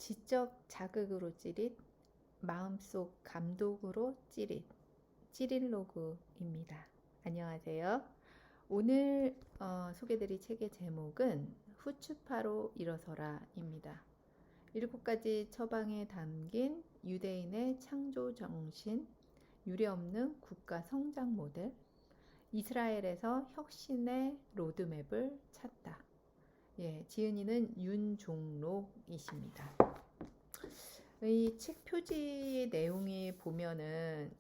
지적 자극으로 찌릿, 마음속 감동으로 찌릿, 찌릿로그입니다. 안녕하세요. 오늘 소개드릴 책의 제목은 후추파로 일어서라입니다. 7가지 처방에 담긴 유대인의 창조 정신, 유례없는 국가 성장 모델, 이스라엘에서 혁신의 로드맵을 찾다. 지은이는 윤종록이십니다. 이 책 표지 내용이 보면은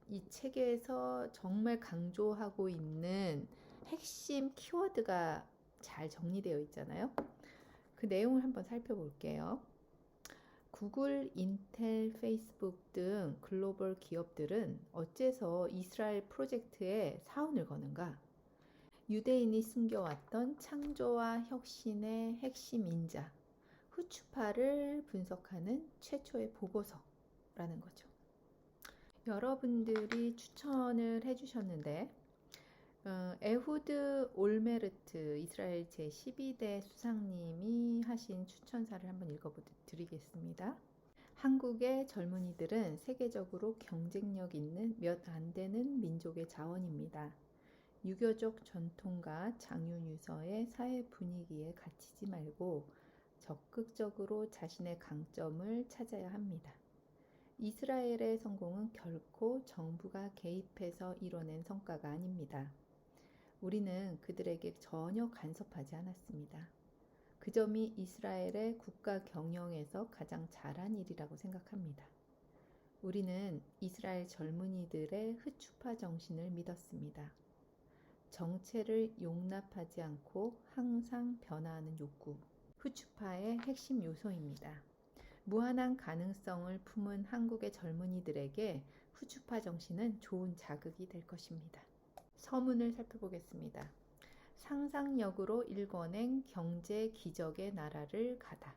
이 책에서 정말 강조하고 있는 핵심 키워드가 잘 정리되어 있잖아요. 그 내용을 한번 살펴볼게요. 구글, 인텔, 페이스북 등 글로벌 기업들은 어째서 이스라엘 프로젝트에 사활을 거는가? 유대인이 숨겨왔던 창조와 혁신의 핵심 인자, 후추파를 분석하는 최초의 보고서라는 거죠. 여러분들이 추천을 해주셨는데 에후드 올메르트 이스라엘 제12대 수상님이 하신 추천사를 한번 읽어드리겠습니다. 한국의 젊은이들은 세계적으로 경쟁력 있는 몇 안 되는 민족의 자원입니다. 유교적 전통과 장유유서의 사회 분위기에 갇히지 말고 적극적으로 자신의 강점을 찾아야 합니다. 이스라엘의 성공은 결코 정부가 개입해서 이뤄낸 성과가 아닙니다. 우리는 그들에게 전혀 간섭하지 않았습니다. 그 점이 이스라엘의 국가 경영에서 가장 잘한 일이라고 생각합니다. 우리는 이스라엘 젊은이들의 후추파 정신을 믿었습니다. 정체를 용납하지 않고 항상 변화하는 욕구, 후추파의 핵심 요소입니다. 무한한 가능성을 품은 한국의 젊은이들에게 후추파 정신은 좋은 자극이 될 것입니다. 서문을 살펴보겠습니다. 상상력으로 일궈낸 경제 기적의 나라를 가다.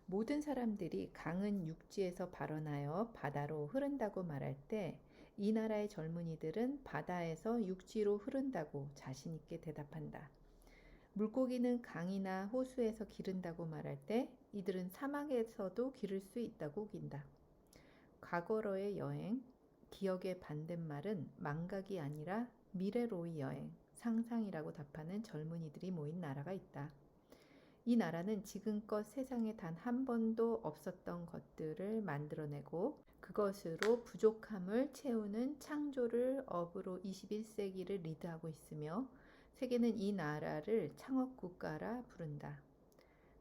모든 사람들이 강은 육지에서 발원하여 바다로 흐른다고 말할 때 이 나라의 젊은이들은 바다에서 육지로 흐른다고 자신있게 대답한다. 물고기는 강이나 호수에서 기른다고 말할 때 이들은 사막에서도 기를 수 있다고 우긴다. 과거로의 여행, 기억의 반대말은 망각이 아니라 미래로의 여행, 상상이라고 답하는 젊은이들이 모인 나라가 있다. 이 나라는 지금껏 세상에 단 한 번도 없었던 것들을 만들어내고 그것으로 부족함을 채우는 창조를 업으로 21세기를 리드하고 있으며 세계는 이 나라를 창업국가라 부른다.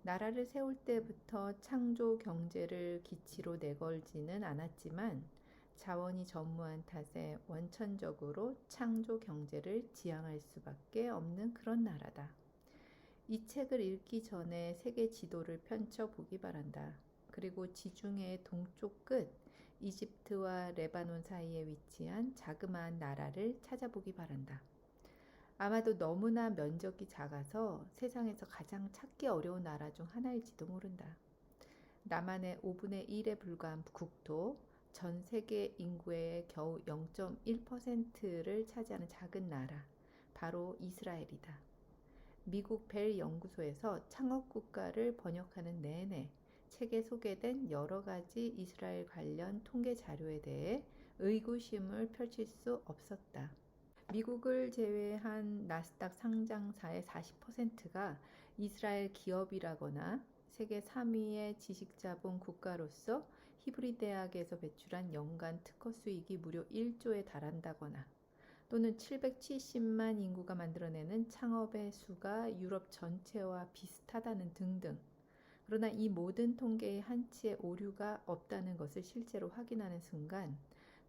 나라를 세울 때부터 창조 경제를 기치로 내걸지는 않았지만 자원이 전무한 탓에 원천적으로 창조 경제를 지향할 수밖에 없는 그런 나라다. 이 책을 읽기 전에 세계 지도를 펼쳐보기 바란다. 그리고 지중해의 동쪽 끝 이집트와 레바논 사이에 위치한 자그마한 나라를 찾아보기 바란다. 아마도 너무나 면적이 작아서 세상에서 가장 찾기 어려운 나라 중 하나일지도 모른다. 남한의 5분의 1에 불과한 국토, 전 세계 인구의 겨우 0.1%를 차지하는 작은 나라, 바로 이스라엘이다. 미국 벨 연구소에서 창업국가를 번역하는 내내 책에 소개된 여러 가지 이스라엘 관련 통계 자료에 대해 의구심을 펼칠 수 없었다. 미국을 제외한 나스닥 상장사의 40%가 이스라엘 기업이라거나 세계 3위의 지식자본 국가로서 히브리 대학에서 배출한 연간 특허 수익이 무려 1조에 달한다거나 또는 770만 인구가 만들어내는 창업의 수가 유럽 전체와 비슷하다는 등등. 그러나 이 모든 통계의 한치의 오류가 없다는 것을 실제로 확인하는 순간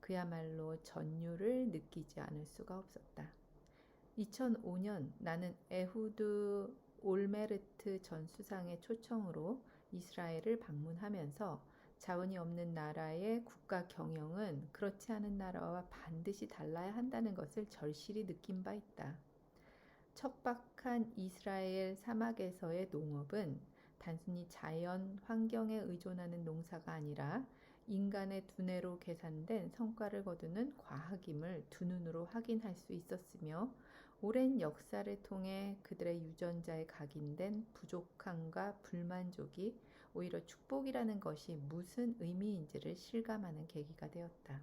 그야말로 전율을 느끼지 않을 수가 없었다. 2005년 나는 에후드 올메르트 전 수상의 초청으로 이스라엘을 방문하면서 자원이 없는 나라의 국가 경영은 그렇지 않은 나라와 반드시 달라야 한다는 것을 절실히 느낀 바 있다. 척박한 이스라엘 사막에서의 농업은 단순히 자연 환경에 의존하는 농사가 아니라 인간의 두뇌로 계산된 성과를 거두는 과학임을 두 눈으로 확인할 수 있었으며 오랜 역사를 통해 그들의 유전자에 각인된 부족함과 불만족이 오히려 축복이라는 것이 무슨 의미인지를 실감하는 계기가 되었다.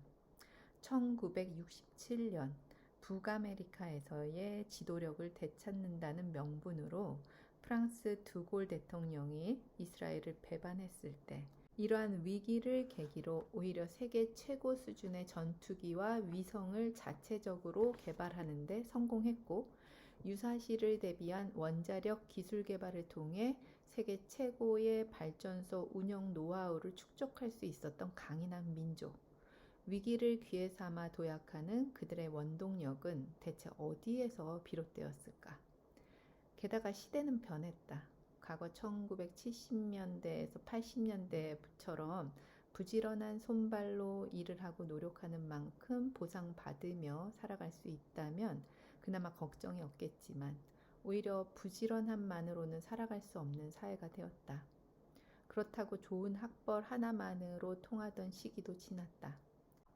1967년 북아메리카에서의 지도력을 되찾는다는 명분으로 프랑스 드골 대통령이 이스라엘을 배반했을 때 이러한 위기를 계기로 오히려 세계 최고 수준의 전투기와 위성을 자체적으로 개발하는 데 성공했고, 유사시를 대비한 원자력 기술 개발을 통해 세계 최고의 발전소 운영 노하우를 축적할 수 있었던 강인한 민족. 위기를 기회 삼아 도약하는 그들의 원동력은 대체 어디에서 비롯되었을까? 게다가 시대는 변했다. 과거 1970년대에서 80년대처럼 부지런한 손발로 일을 하고 노력하는 만큼 보상받으며 살아갈 수 있다면 그나마 걱정이 없겠지만 오히려 부지런함만으로는 살아갈 수 없는 사회가 되었다. 그렇다고 좋은 학벌 하나만으로 통하던 시기도 지났다.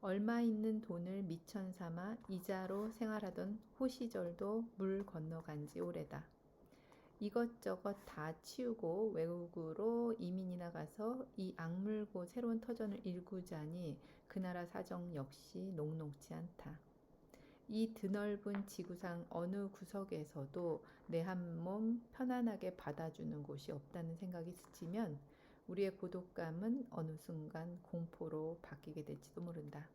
얼마 있는 돈을 미천 삼아 이자로 생활하던 호시절도 물 건너간 지 오래다. 이것저것 다 치우고 외국으로 이민이나 가서 이 악물고 새로운 터전을 일구자니 그 나라 사정 역시 녹록지 않다. 이 드넓은 지구상 어느 구석에서도 내 한 몸 편안하게 받아주는 곳이 없다는 생각이 스치면 우리의 고독감은 어느 순간 공포로 바뀌게 될지도 모른다.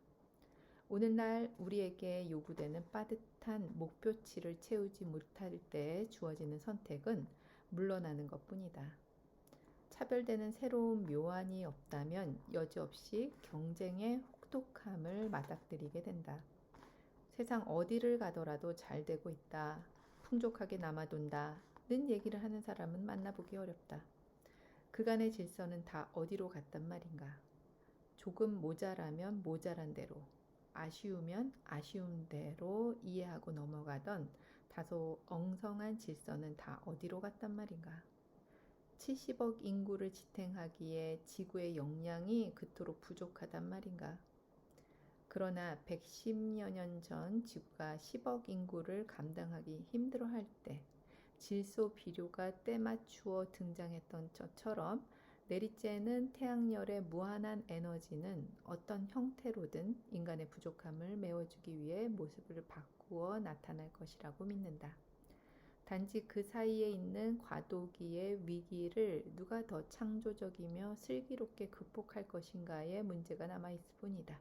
오늘날 우리에게 요구되는 빠듯한 목표치를 채우지 못할 때 주어지는 선택은 물러나는 것뿐이다. 차별되는 새로운 묘안이 없다면 여지없이 경쟁의 혹독함을 맞닥뜨리게 된다. 세상 어디를 가더라도 잘 되고 있다, 풍족하게 남아돈다는 얘기를 하는 사람은 만나보기 어렵다. 그간의 질서는 다 어디로 갔단 말인가? 조금 모자라면 모자란 대로, 아쉬우면 아쉬운 대로 이해하고 넘어가던 다소 엉성한 질서는 다 어디로 갔단 말인가? 70억 인구를 지탱하기에 지구의 역량이 그토록 부족하단 말인가? 그러나 110여 년 전 지구가 10억 인구를 감당하기 힘들어할 때 질소 비료가 때맞추어 등장했던 것처럼 내리쬐는 태양열의 무한한 에너지는 어떤 형태로든 인간의 부족함을 메워주기 위해 모습을 바꾸어 나타날 것이라고 믿는다. 단지 그 사이에 있는 과도기의 위기를 누가 더 창조적이며 슬기롭게 극복할 것인가의 문제가 남아있을 뿐이다.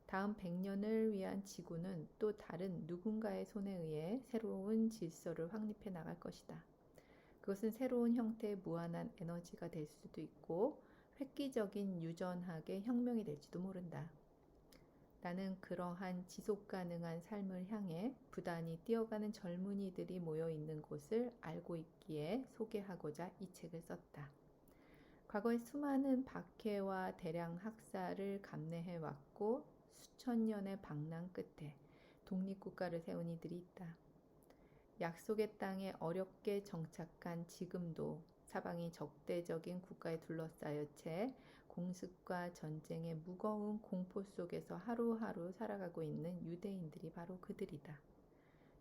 다음 100년을 위한 지구는 또 다른 누군가의 손에 의해 새로운 질서를 확립해 나갈 것이다. 그것은 새로운 형태의 무한한 에너지가 될 수도 있고 획기적인 유전학의 혁명이 될지도 모른다. 나는 그러한 지속 가능한 삶을 향해 부단히 뛰어가는 젊은이들이 모여 있는 곳을 알고 있기에 소개하고자 이 책을 썼다. 과거에 수많은 박해와 대량 학살을 감내해 왔고 수천 년의 방랑 끝에 독립국가를 세운 이들이 있다. 약속의 땅에 어렵게 정착한 지금도 사방이 적대적인 국가에 둘러싸여 채 공습과 전쟁의 무거운 공포 속에서 하루하루 살아가고 있는 유대인들이 바로 그들이다.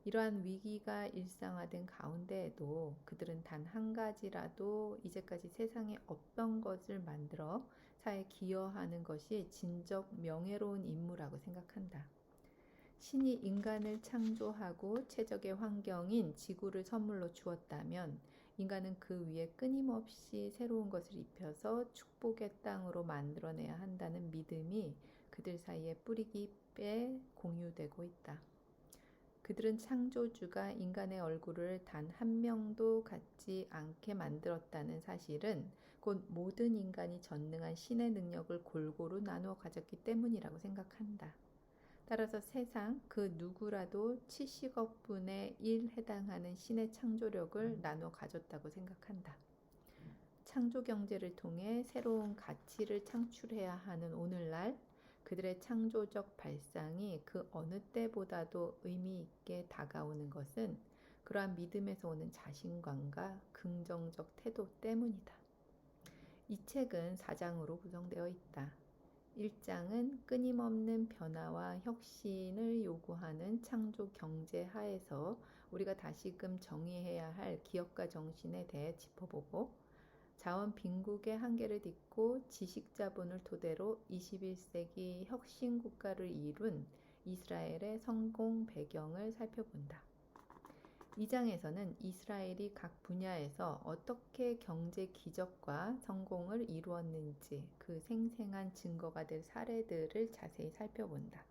이러한 위기가 일상화된 가운데에도 그들은 단 한 가지라도 이제까지 세상에 없던 것을 만들어 사회에 기여하는 것이 진정 명예로운 임무라고 생각한다. 신이 인간을 창조하고 최적의 환경인 지구를 선물로 주었다면 인간은 그 위에 끊임없이 새로운 것을 입혀서 축복의 땅으로 만들어내야 한다는 믿음이 그들 사이에 뿌리 깊게 공유되고 있다. 그들은 창조주가 인간의 얼굴을 단 한 명도 갖지 않게 만들었다는 사실은 곧 모든 인간이 전능한 신의 능력을 골고루 나누어 가졌기 때문이라고 생각한다. 따라서 세상 그 누구라도 70억 분의 1 해당하는 신의 창조력을 나눠 가졌다고 생각한다. 창조 경제를 통해 새로운 가치를 창출해야 하는 오늘날 그들의 창조적 발상이 그 어느 때보다도 의미 있게 다가오는 것은 그러한 믿음에서 오는 자신감과 긍정적 태도 때문이다. 이 책은 4장으로 구성되어 있다. 1장은 끊임없는 변화와 혁신을 요구하는 창조 경제 하에서 우리가 다시금 정의해야 할 기업가 정신에 대해 짚어보고, 자원 빈국의 한계를 딛고 지식자본을 토대로 21세기 혁신 국가를 이룬 이스라엘의 성공 배경을 살펴본다. 2장에서는 이스라엘이 각 분야에서 어떻게 경제 기적과 성공을 이루었는지 그 생생한 증거가 될 사례들을 자세히 살펴본다.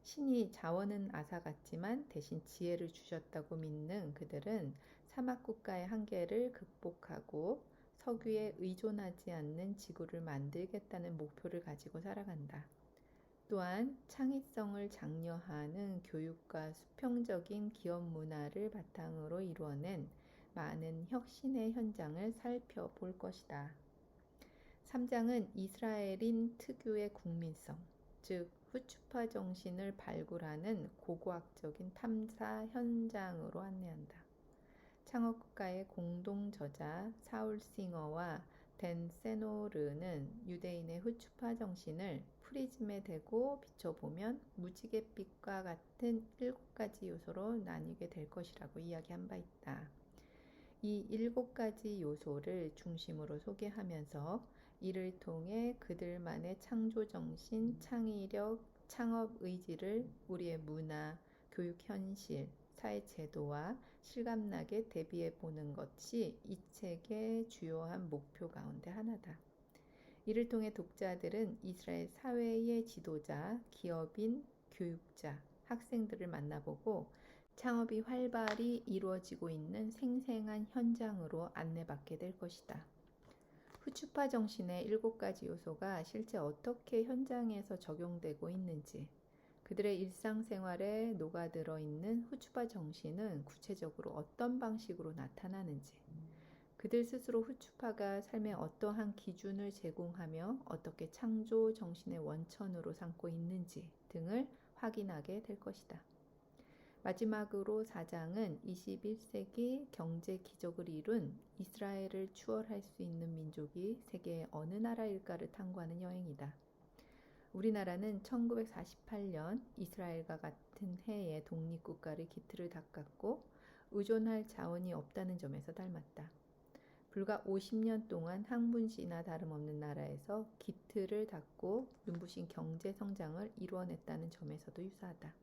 신이 자원은 아사 같지만 대신 지혜를 주셨다고 믿는 그들은 사막국가의 한계를 극복하고 석유에 의존하지 않는 지구를 만들겠다는 목표를 가지고 살아간다. 또한 창의성을 장려하는 교육과 수평적인 기업 문화를 바탕으로 이루어낸 많은 혁신의 현장을 살펴볼 것이다. 3장은 이스라엘인 특유의 국민성, 즉 후추파 정신을 발굴하는 고고학적인 탐사 현장으로 안내한다. 창업국가의 공동 저자 사울 싱어와 댄 세노르는 유대인의 후추파 정신을 프리즘에 대고 비춰보면 무지갯빛과 같은 7가지 요소로 나뉘게 될 것이라고 이야기한 바 있다. 이 7가지 요소를 중심으로 소개하면서 이를 통해 그들만의 창조정신, 창의력, 창업 의지를 우리의 문화, 교육 현실, 사회 제도와 실감나게 대비해 보는 것이 이 책의 주요한 목표 가운데 하나다. 이를 통해 독자들은 이스라엘 사회의 지도자, 기업인, 교육자, 학생들을 만나보고 창업이 활발히 이루어지고 있는 생생한 현장으로 안내받게 될 것이다. 후추파 정신의 7가지 요소가 실제 어떻게 현장에서 적용되고 있는지, 그들의 일상생활에 녹아들어 있는 후추파 정신은 구체적으로 어떤 방식으로 나타나는지, 그들 스스로 후추파가 삶에 어떠한 기준을 제공하며 어떻게 창조 정신의 원천으로 삼고 있는지 등을 확인하게 될 것이다. 마지막으로 4장은 21세기 경제 기적을 이룬 이스라엘을 추월할 수 있는 민족이 세계의 어느 나라일까를 탐구하는 여행이다. 우리나라는 1948년 이스라엘과 같은 해에 독립국가를 기틀을 닦았고 의존할 자원이 없다는 점에서 닮았다. 불과 50년 동안 항문시나 다름없는 나라에서 기틀을 닦고 눈부신 경제 성장을 이루어냈다는 점에서도 유사하다.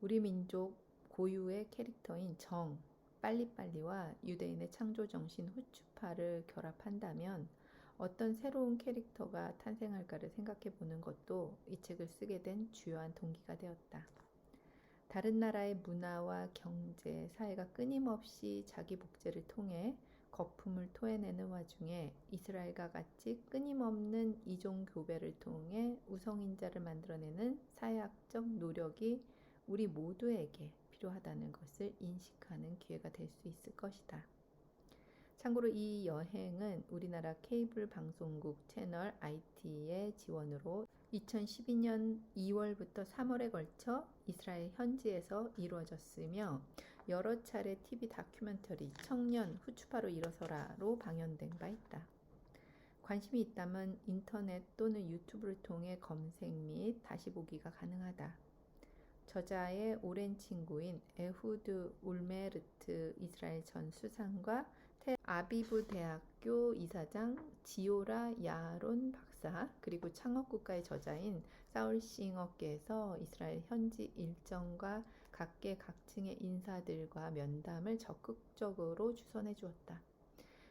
우리 민족 고유의 캐릭터인 정, 빨리빨리와 유대인의 창조정신 후추파를 결합한다면 어떤 새로운 캐릭터가 탄생할까를 생각해보는 것도 이 책을 쓰게 된 주요한 동기가 되었다. 다른 나라의 문화와 경제, 사회가 끊임없이 자기 복제를 통해 거품을 토해내는 와중에 이스라엘과 같이 끊임없는 이종 교배를 통해 우성인자를 만들어내는 사회학적 노력이 우리 모두에게 필요하다는 것을 인식하는 기회가 될 수 있을 것이다. 참고로 이 여행은 우리나라 케이블 방송국 채널 IT의 지원으로 2012년 2월부터 3월에 걸쳐 이스라엘 현지에서 이루어졌으며 여러 차례 TV 다큐멘터리 청년 후추파로 일어서라로 방영된 바 있다. 관심이 있다면 인터넷 또는 유튜브를 통해 검색 및 다시 보기가 가능하다. 저자의 오랜 친구인 에후드 울메르트 이스라엘 전 수상과 텔 아비브 대학교 이사장 지오라 야론 박사, 그리고 창업국가의 저자인 사울 싱어께서 이스라엘 현지 일정과 각계각층의 인사들과 면담을 적극적으로 주선해 주었다.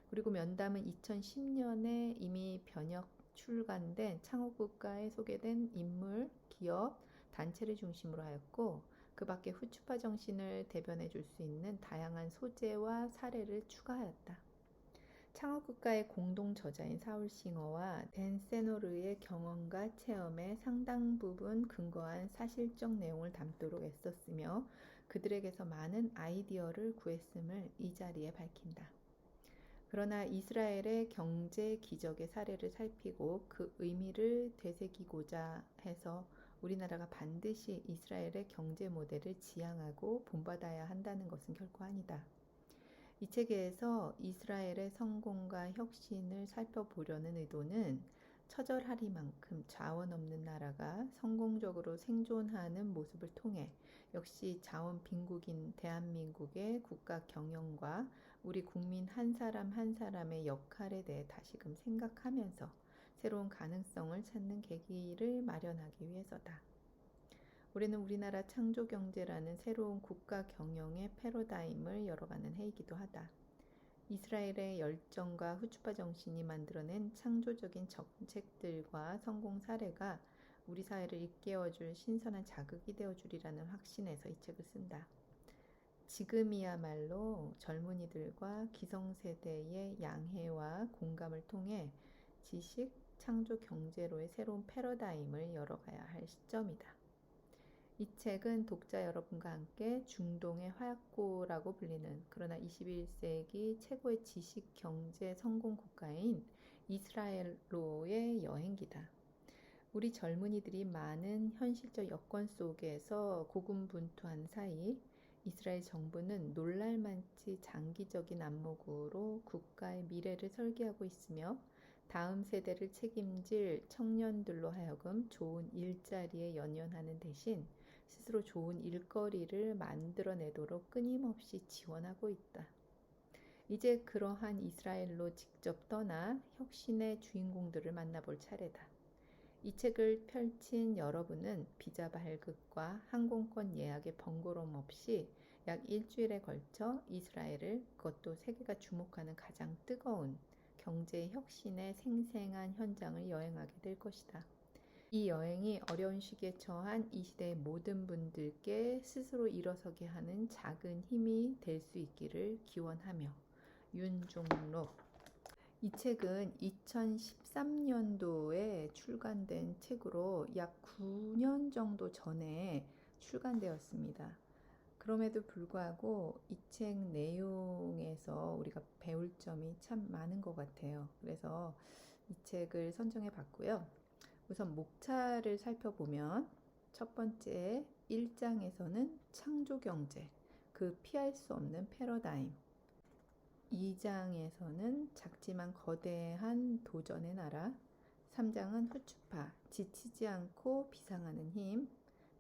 그리고 면담은 2010년에 이미 번역 출간된 창업국가에 소개된 인물, 기업, 단체를 중심으로 하였고, 그 밖에 후추파 정신을 대변해 줄 수 있는 다양한 소재와 사례를 추가하였다. 창업국가의 공동 저자인 사울 싱어와 댄 세노르의 경험과 체험에 상당 부분 근거한 사실적 내용을 담도록 애썼으며 그들에게서 많은 아이디어를 구했음을 이 자리에 밝힌다. 그러나 이스라엘의 경제 기적의 사례를 살피고 그 의미를 되새기고자 해서 우리나라가 반드시 이스라엘의 경제 모델을 지향하고 본받아야 한다는 것은 결코 아니다. 이 책에서 이스라엘의 성공과 혁신을 살펴보려는 의도는 처절하리만큼 자원 없는 나라가 성공적으로 생존하는 모습을 통해 역시 자원 빈국인 대한민국의 국가 경영과 우리 국민 한 사람 한 사람의 역할에 대해 다시금 생각하면서 새로운 가능성을 찾는 계기를 마련하기 위해서다. 올해는 우리나라 창조경제라는 새로운 국가 경영의 패러다임을 열어가는 해이기도 하다. 이스라엘의 열정과 후추파 정신이 만들어낸 창조적인 정책들과 성공 사례가 우리 사회를 일깨워줄 신선한 자극이 되어주리라는 확신에서 이 책을 쓴다. 지금이야말로 젊은이들과 기성세대의 양해와 공감을 통해 지식, 창조 경제로의 새로운 패러다임을 열어가야 할 시점이다. 이 책은 독자 여러분과 함께 중동의 화약고라고 불리는 그러나 21세기 최고의 지식 경제 성공 국가인 이스라엘로의 여행기다. 우리 젊은이들이 많은 현실적 여건 속에서 고군분투한 사이 이스라엘 정부는 놀랄만치 장기적인 안목으로 국가의 미래를 설계하고 있으며 다음 세대를 책임질 청년들로 하여금 좋은 일자리에 연연하는 대신 스스로 좋은 일거리를 만들어내도록 끊임없이 지원하고 있다. 이제 그러한 이스라엘로 직접 떠나 혁신의 주인공들을 만나볼 차례다. 이 책을 펼친 여러분은 비자 발급과 항공권 예약의 번거로움 없이 약 일주일에 걸쳐 이스라엘을, 그것도 세계가 주목하는 가장 뜨거운 경제 혁신의 생생한 현장을 여행하게 될 것이다. 이 여행이 어려운 시기에 처한 이 시대의 모든 분들께 스스로 일어서게 하는 작은 힘이 될 수 있기를 기원하며. 윤종록. 이 책은 2013년도에 출간된 책으로 약 9년 정도 전에 출간되었습니다. 그럼에도 불구하고 이 책 내용에서 우리가 배울 점이 참 많은 것 같아요. 그래서 이 책을 선정해 봤고요. 우선 목차를 살펴보면 첫 번째 1장에서는 창조경제, 그 피할 수 없는 패러다임. 2장에서는 작지만 거대한 도전의 나라. 3장은 후추파, 지치지 않고 비상하는 힘.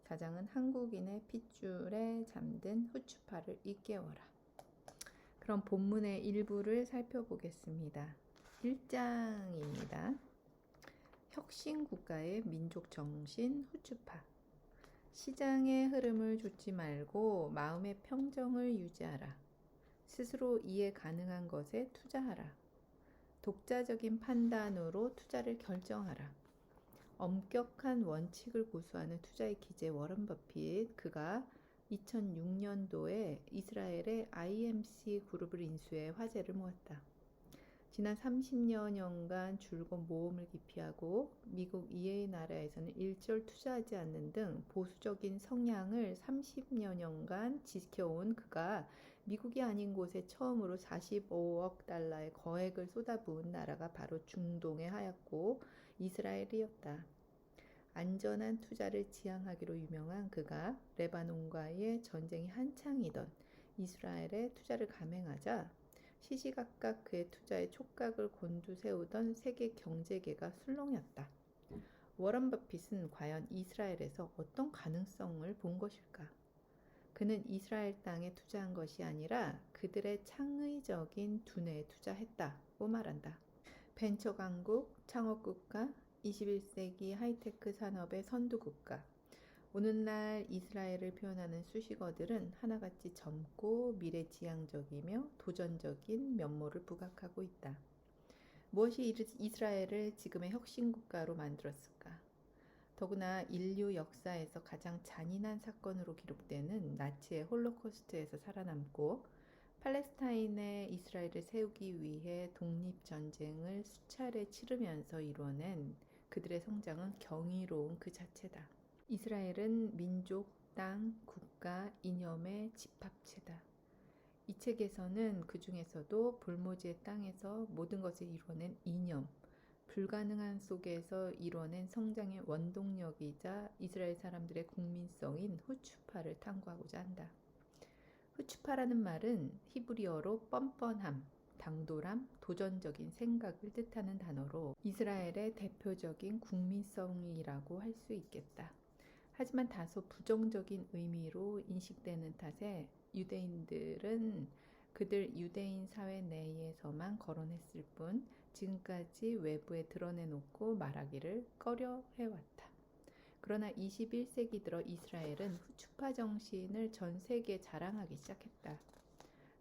4장은 한국인의 핏줄에 잠든 후추파를 일깨워라. 그럼 본문의 일부를 살펴보겠습니다. 1장입니다. 혁신국가의 민족정신 후추파. 시장의 흐름을 좇지 말고 마음의 평정을 유지하라. 스스로 이해 가능한 것에 투자하라. 독자적인 판단으로 투자를 결정하라. 엄격한 원칙을 고수하는 투자의 기재 워런 버핏, 그가 2006년도에 이스라엘의 IMC 그룹을 인수해 화제를 모았다. 지난 30여 년간 줄곧 모험을 기피하고 미국 이외의 나라에서는 일절 투자하지 않는 등 보수적인 성향을 30여 년간 지켜온 그가 미국이 아닌 곳에 처음으로 45억 달러의 거액을 쏟아부은 나라가 바로 중동의 하얗고 이스라엘이었다. 안전한 투자를 지향하기로 유명한 그가 레바논과의 전쟁이 한창이던 이스라엘에 투자를 감행하자 시시각각 그의 투자에 촉각을 곤두세우던 세계 경제계가 술렁였다. 워런 버핏은 과연 이스라엘에서 어떤 가능성을 본 것일까? 그는 이스라엘 땅에 투자한 것이 아니라 그들의 창의적인 두뇌에 투자했다고 말한다. 벤처 강국, 창업국가, 21세기 하이테크 산업의 선두국가. 오늘날 이스라엘을 표현하는 수식어들은 하나같이 젊고 미래지향적이며 도전적인 면모를 부각하고 있다. 무엇이 이스라엘을 지금의 혁신국가로 만들었을까? 더구나 인류 역사에서 가장 잔인한 사건으로 기록되는 나치의 홀로코스트에서 살아남고 팔레스타인에 이스라엘을 세우기 위해 독립전쟁을 수차례 치르면서 이루어낸 그들의 성장은 경이로운 그 자체다. 이스라엘은 민족, 땅, 국가, 이념의 집합체다. 이 책에서는 그 중에서도 볼모지의 땅에서 모든 것을 이루어낸 이념, 불가능한 속에서 이루어낸 성장의 원동력이자 이스라엘 사람들의 국민성인 후추파를 탐구하고자 한다. 후추파라는 말은 히브리어로 뻔뻔함, 당돌함, 도전적인 생각을 뜻하는 단어로 이스라엘의 대표적인 국민성이라고 할 수 있겠다. 하지만 다소 부정적인 의미로 인식되는 탓에 유대인들은 그들 유대인 사회 내에서만 거론했을 뿐 지금까지 외부에 드러내놓고 말하기를 꺼려 해왔다. 그러나 21세기 들어 이스라엘은 후추파 정신을 전 세계에 자랑하기 시작했다.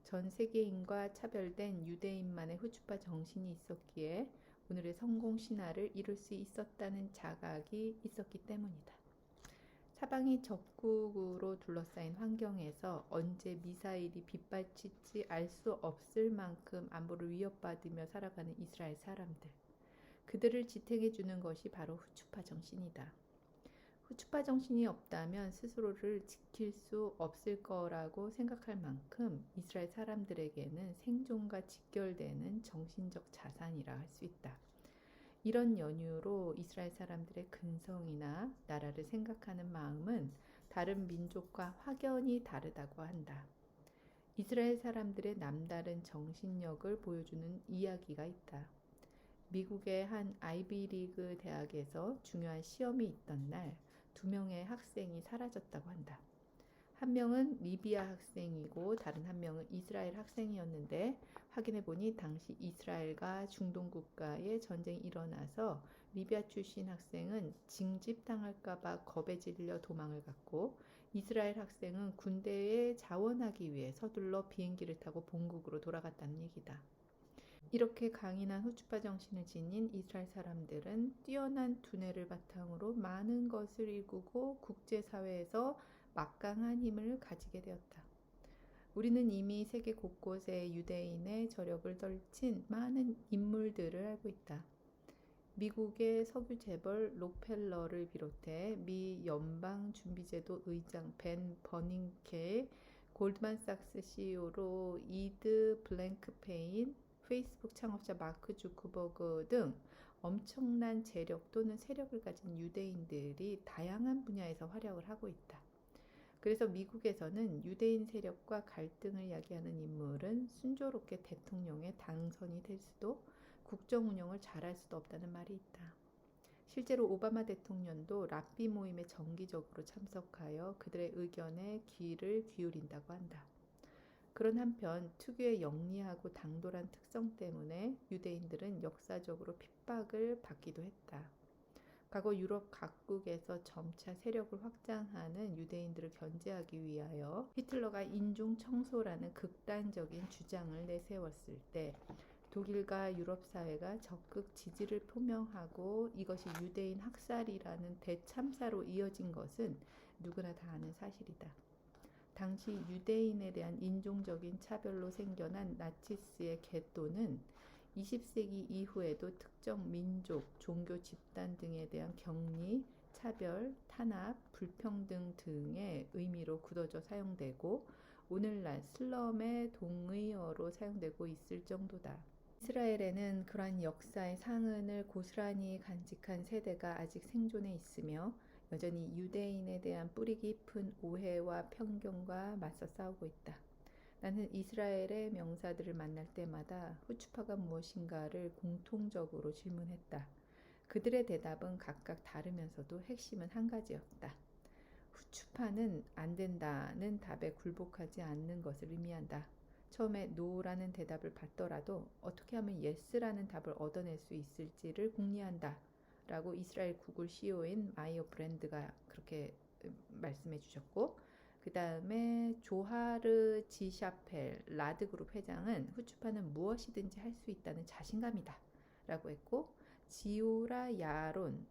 전 세계인과 차별된 유대인만의 후추파 정신이 있었기에 오늘의 성공 신화를 이룰 수 있었다는 자각이 있었기 때문이다. 사방이 적국으로 둘러싸인 환경에서 언제 미사일이 빗발칠지 알 수 없을 만큼 안보를 위협받으며 살아가는 이스라엘 사람들. 그들을 지탱해 주는 것이 바로 후추파 정신이다. 후추파 정신이 없다면 스스로를 지킬 수 없을 거라고 생각할 만큼 이스라엘 사람들에게는 생존과 직결되는 정신적 자산이라 할 수 있다. 이런 연유로 이스라엘 사람들의 근성이나 나라를 생각하는 마음은 다른 민족과 확연히 다르다고 한다. 이스라엘 사람들의 남다른 정신력을 보여주는 이야기가 있다. 미국의 한 아이비리그 대학에서 중요한 시험이 있던 날 2명의 학생이 사라졌다고 한다. 한 명은 리비아 학생이고 다른 한 명은 이스라엘 학생이었는데 확인해보니 당시 이스라엘과 중동 국가의 전쟁이 일어나서 리비아 출신 학생은 징집당할까봐 겁에 질려 도망을 갔고 이스라엘 학생은 군대에 자원하기 위해 서둘러 비행기를 타고 본국으로 돌아갔다는 얘기다. 이렇게 강인한 후추파 정신을 지닌 이스라엘 사람들은 뛰어난 두뇌를 바탕으로 많은 것을 이루고 국제사회에서 막강한 힘을 가지게 되었다. 우리는 이미 세계 곳곳에 유대인의 저력을 떨친 많은 인물들을 알고 있다. 미국의 석유 재벌 록펠러를 비롯해 미 연방준비제도 의장 벤 버닝케, 골드만삭스 CEO로 이드 블랭크페인, 페이스북 창업자 마크 주크버그 등 엄청난 재력 또는 세력을 가진 유대인들이 다양한 분야에서 활약을 하고 있다. 그래서 미국에서는 유대인 세력과 갈등을 야기하는 인물은 순조롭게 대통령에 당선이 될 수도 국정 운영을 잘할 수도 없다는 말이 있다. 실제로 오바마 대통령도 랍비 모임에 정기적으로 참석하여 그들의 의견에 귀를 기울인다고 한다. 그런 한편 특유의 영리하고 당돌한 특성 때문에 유대인들은 역사적으로 핍박을 받기도 했다. 과거 유럽 각국에서 점차 세력을 확장하는 유대인들을 견제하기 위하여 히틀러가 인종 청소라는 극단적인 주장을 내세웠을 때 독일과 유럽 사회가 적극 지지를 표명하고 이것이 유대인 학살이라는 대참사로 이어진 것은 누구나 다 아는 사실이다. 당시 유대인에 대한 인종적인 차별로 생겨난 나치스의 계또는 20세기 이후에도 특정 민족, 종교 집단 등에 대한 격리, 차별, 탄압, 불평등 등의 의미로 굳어져 사용되고 오늘날 슬럼의 동의어로 사용되고 있을 정도다. 이스라엘에는 그러한 역사의 상흔을 고스란히 간직한 세대가 아직 생존해 있으며 여전히 유대인에 대한 뿌리 깊은 오해와 편견과 맞서 싸우고 있다. 나는 이스라엘의 명사들을 만날 때마다 후추파가 무엇인가를 공통적으로 질문했다. 그들의 대답은 각각 다르면서도 핵심은 한 가지였다. 후추파는 안 된다는 답에 굴복하지 않는 것을 의미한다. 처음에 노라는 대답을 받더라도 어떻게 하면 예스라는 답을 얻어낼 수 있을지를 궁리한다. 라고 이스라엘 구글 CEO인 마이어 브랜드가 그렇게 말씀해 주셨고 그 다음에 조하르 지샤펠 라드그룹 회장은 후추파는 무엇이든지 할 수 있다는 자신감이다 라고 했고 지오라 야론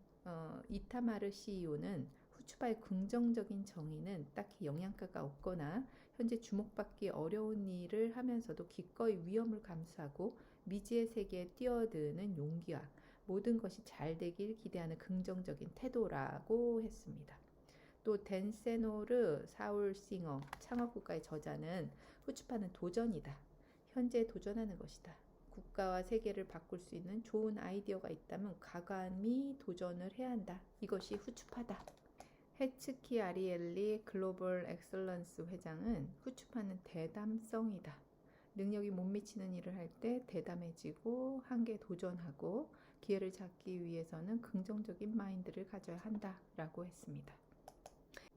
이타마르 CEO는 후추파의 긍정적인 정의는 딱히 영양가가 없거나 현재 주목받기 어려운 일을 하면서도 기꺼이 위험을 감수하고 미지의 세계에 뛰어드는 용기와 모든 것이 잘 되길 기대하는 긍정적인 태도라고 했습니다. 또 댄세노르 사울싱어 창업국가의 저자는 후추파는 도전이다. 현재에 도전하는 것이다. 국가와 세계를 바꿀 수 있는 좋은 아이디어가 있다면 과감히 도전을 해야 한다. 이것이 후추파다. 헤츠키 아리엘리 글로벌 엑설런스 회장은 후추파는 대담성이다. 능력이 못 미치는 일을 할 때 대담해지고 한계에 도전하고 기회를 잡기 위해서는 긍정적인 마인드를 가져야 한다라고 했습니다.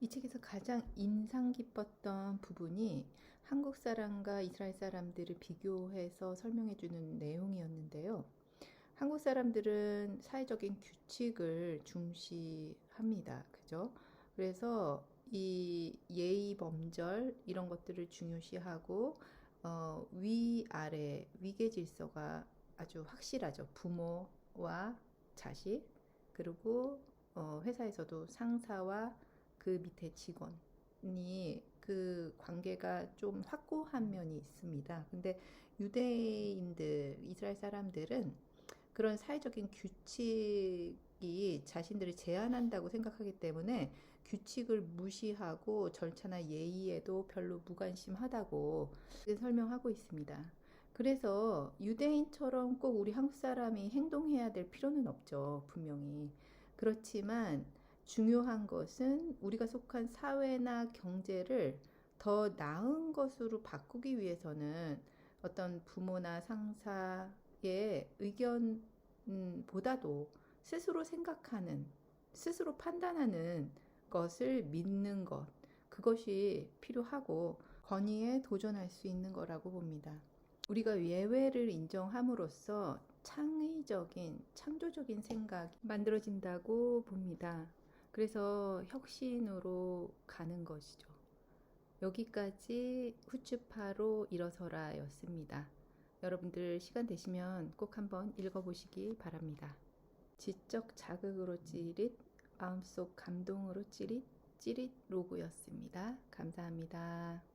이 책에서 가장 인상 깊었던 부분이 한국 사람과 이스라엘 사람들을 비교해서 설명해 주는 내용이었는데요. 한국 사람들은 사회적인 규칙을 중시합니다. 그죠? 그래서 이 예의 범절 이런 것들을 중요시하고 위아래 위계 질서가 아주 확실하죠. 부모와 자식 그리고 회사에서도 상사와 그 밑에 직원이 그 관계가 좀 확고한 면이 있습니다. 근데 유대인들, 이스라엘 사람들은 그런 사회적인 규칙이 자신들을 제한한다고 생각하기 때문에 규칙을 무시하고 절차나 예의에도 별로 무관심하다고 설명하고 있습니다. 그래서 유대인처럼 꼭 우리 한국 사람이 행동해야 될 필요는 없죠, 분명히. 그렇지만 중요한 것은 우리가 속한 사회나 경제를 더 나은 것으로 바꾸기 위해서는 어떤 부모나 상사의 의견보다도 스스로 생각하는, 스스로 판단하는 것을 믿는 것, 그것이 필요하고 권위에 도전할 수 있는 거라고 봅니다. 우리가 예외를 인정함으로써 창의적인, 창조적인 생각이 만들어진다고 봅니다. 그래서 혁신으로 가는 것이죠. 여기까지 후추파로 일어서라 였습니다. 여러분들 시간 되시면 꼭 한번 읽어보시기 바랍니다. 지적 자극으로 찌릿, 마음속 감동으로 찌릿, 찌릿 로그였습니다. 감사합니다.